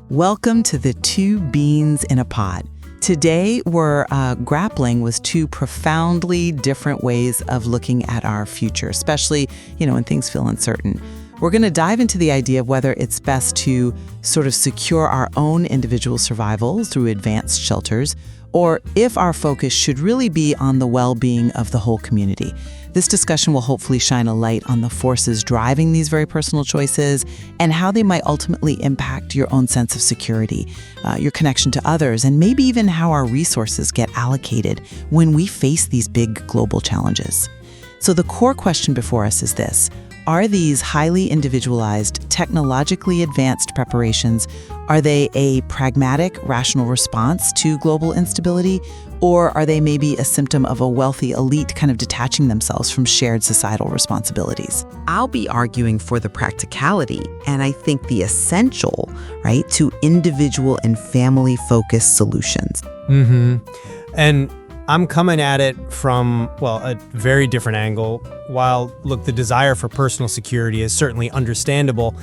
Welcome to the Two Beans in a Pod. Today, we're grappling with two profoundly different ways of looking at our future, especially, when things feel uncertain. We're going to dive into the idea of whether it's best to sort of secure our own individual survival through advanced shelters, or if our focus should really be on the well-being of the whole community. This discussion will hopefully shine a light on the forces driving these very personal choices and how they might ultimately impact your own sense of security, your connection to others, and maybe even how our resources get allocated when we face these big global challenges. So the core question before us is this: are these highly individualized, technologically advanced preparations, are they a pragmatic, rational response to global instability, or are they maybe a symptom of a wealthy elite kind of detaching themselves from shared societal responsibilities? I'll be arguing for the practicality, and I think the essential, right, to individual and family-focused solutions. And I'm coming at it from, a very different angle. While, look, the desire for personal security is certainly understandable,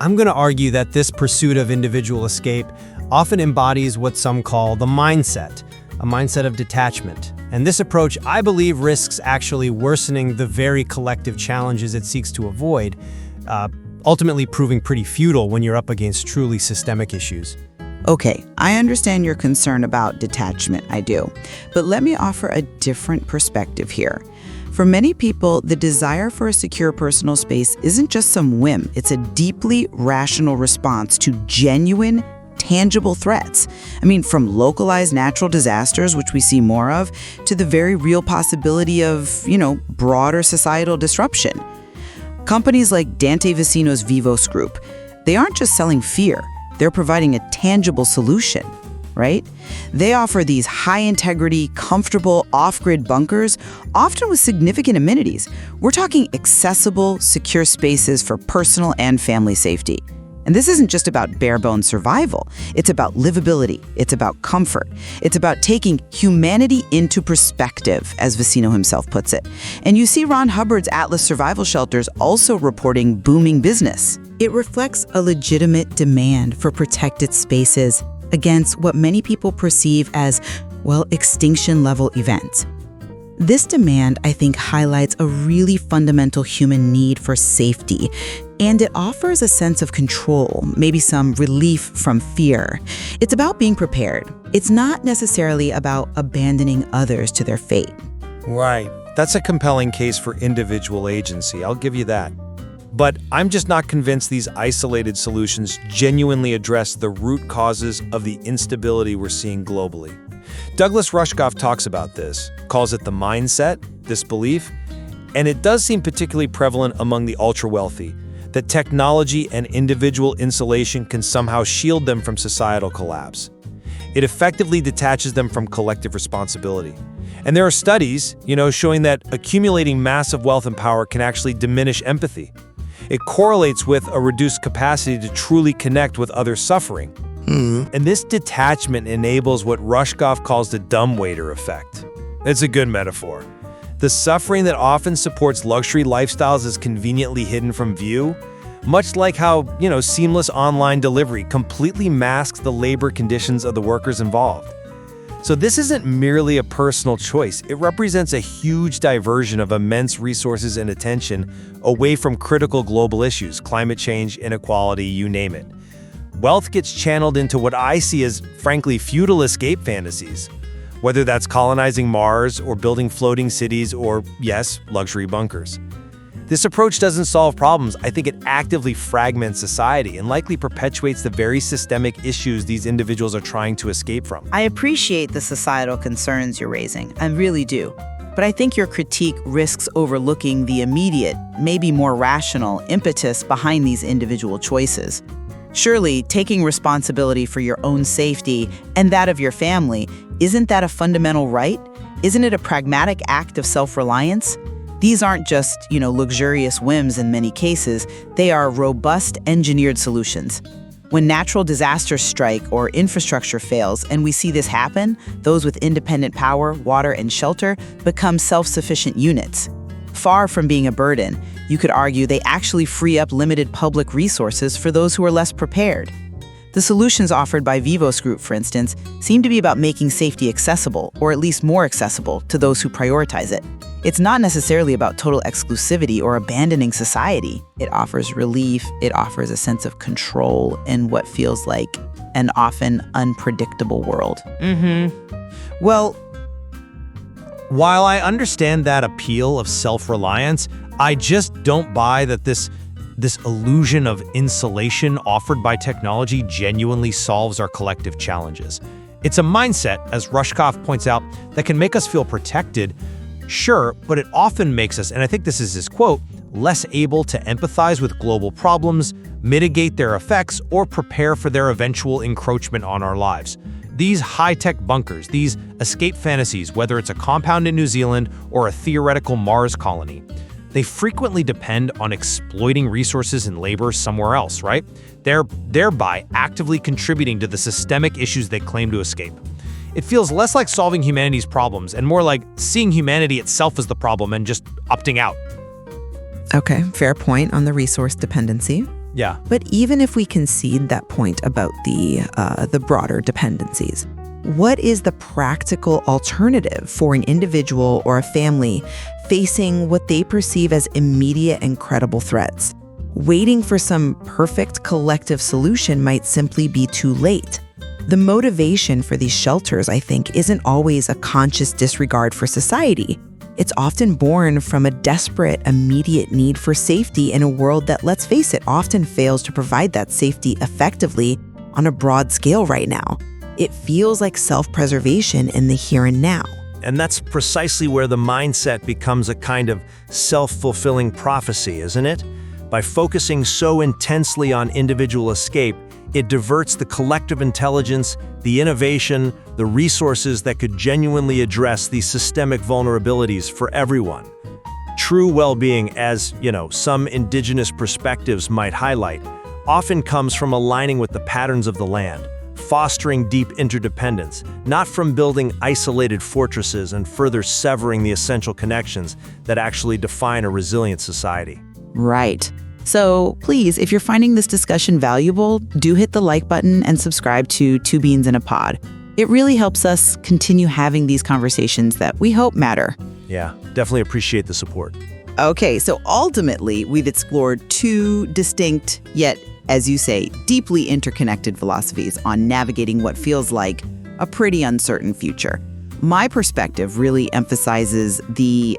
I'm going to argue that this pursuit of individual escape often embodies what some call the mindset, a mindset of detachment. And this approach, I believe, risks actually worsening the very collective challenges it seeks to avoid, ultimately proving pretty futile when you're up against truly systemic issues. Okay, I understand your concern about detachment, I do. But let me offer a different perspective here. For many people, the desire for a secure personal space isn't just some whim. It's a deeply rational response to genuine, tangible threats. From localized natural disasters, which we see more of, to the very real possibility of, broader societal disruption. Companies like Dante Vicino's Vivos Group, they aren't just selling fear. They're providing a tangible solution, right? They offer these high-integrity, comfortable, off-grid bunkers, often with significant amenities. We're talking accessible, secure spaces for personal and family safety. And this isn't just about bare-bones survival. It's about livability. It's about comfort. It's about taking humanity into perspective, as Vicino himself puts it. And you see Ron Hubbard's Atlas Survival Shelters also reporting booming business. It reflects a legitimate demand for protected spaces against what many people perceive as, extinction-level events. This demand, I think, highlights a really fundamental human need for safety, and it offers a sense of control, maybe some relief from fear. It's about being prepared. It's not necessarily about abandoning others to their fate. Right. That's a compelling case for individual agency, I'll give you that. But I'm just not convinced these isolated solutions genuinely address the root causes of the instability we're seeing globally. Douglas Rushkoff talks about this, calls it the mindset, this belief, and it does seem particularly prevalent among the ultra-wealthy, that technology and individual insulation can somehow shield them from societal collapse. It effectively detaches them from collective responsibility. And there are studies, showing that accumulating massive wealth and power can actually diminish empathy. It correlates with a reduced capacity to truly connect with others suffering. And this detachment enables what Rushkoff calls the dumbwaiter effect. It's a good metaphor. The suffering that often supports luxury lifestyles is conveniently hidden from view, much like how, seamless online delivery completely masks the labor conditions of the workers involved. So this isn't merely a personal choice. It represents a huge diversion of immense resources and attention away from critical global issues, climate change, inequality, you name it. Wealth gets channeled into what I see as, frankly, futile escape fantasies, whether that's colonizing Mars or building floating cities or, yes, luxury bunkers. This approach doesn't solve problems. I think it actively fragments society and likely perpetuates the very systemic issues these individuals are trying to escape from. I appreciate the societal concerns you're raising. I really do. But I think your critique risks overlooking the immediate, maybe more rational impetus behind these individual choices. Surely, taking responsibility for your own safety and that of your family, isn't that a fundamental right? Isn't it a pragmatic act of self-reliance? These aren't just, luxurious whims in many cases. They are robust, engineered solutions. When natural disasters strike or infrastructure fails, and we see this happen, those with independent power, water, and shelter become self-sufficient units. Far from being a burden, you could argue they actually free up limited public resources for those who are less prepared. The solutions offered by Vivos Group, for instance, seem to be about making safety accessible, or at least more accessible, to those who prioritize it. It's not necessarily about total exclusivity or abandoning society. It offers relief, it offers a sense of control in what feels like an often unpredictable world. Well, while I understand that appeal of self-reliance, I just don't buy that this illusion of insulation offered by technology genuinely solves our collective challenges. It's a mindset, as Rushkoff points out, that can make us feel protected, sure, but it often makes us, and I think this is his quote, less able to empathize with global problems, mitigate their effects, or prepare for their eventual encroachment on our lives. These high-tech bunkers, these escape fantasies, whether it's a compound in New Zealand or a theoretical Mars colony, they frequently depend on exploiting resources and labor somewhere else, right? Thereby actively contributing to the systemic issues they claim to escape. It feels less like solving humanity's problems and more like seeing humanity itself as the problem and just opting out. Okay, fair point on the resource dependency. Yeah. But even if we concede that point about the broader dependencies, what is the practical alternative for an individual or a family facing what they perceive as immediate and credible threats? Waiting for some perfect collective solution might simply be too late. The motivation for these shelters, I think, isn't always a conscious disregard for society. It's often born from a desperate, immediate need for safety in a world that, let's face it, often fails to provide that safety effectively on a broad scale right now. It feels like self-preservation in the here and now. And that's precisely where the mindset becomes a kind of self-fulfilling prophecy, isn't it? By focusing so intensely on individual escape, it diverts the collective intelligence, the innovation, the resources that could genuinely address these systemic vulnerabilities for everyone. True well-being, as, some indigenous perspectives might highlight, often comes from aligning with the patterns of the land, fostering deep interdependence, not from building isolated fortresses and further severing the essential connections that actually define a resilient society. Right. So please, if you're finding this discussion valuable, do hit the like button and subscribe to Two Beans in a Pod. It really helps us continue having these conversations that we hope matter. Yeah, definitely appreciate the support. Okay, so ultimately, we've explored two distinct, yet, as you say, deeply interconnected philosophies on navigating what feels like a pretty uncertain future. My perspective really emphasizes the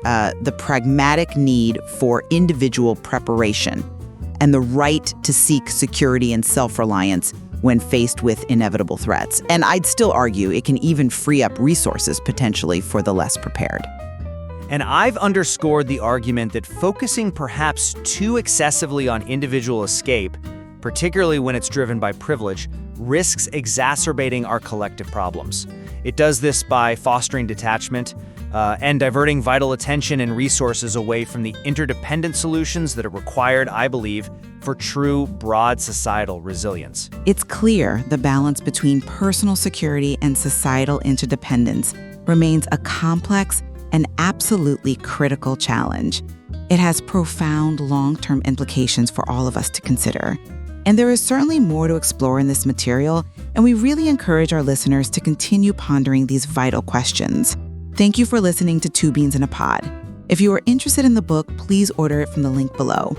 pragmatic need for individual preparation and the right to seek security and self-reliance when faced with inevitable threats. And I'd still argue it can even free up resources potentially for the less prepared. And I've underscored the argument that focusing perhaps too excessively on individual escape, particularly when it's driven by privilege, risks exacerbating our collective problems. It does this by fostering detachment and diverting vital attention and resources away from the interdependent solutions that are required, I believe, for true broad societal resilience. It's clear the balance between personal security and societal interdependence remains a complex and absolutely critical challenge. It has profound long-term implications for all of us to consider. And there is certainly more to explore in this material, and we really encourage our listeners to continue pondering these vital questions. Thank you for listening to Two Beans in a Pod. If you are interested in the book, please order it from the link below.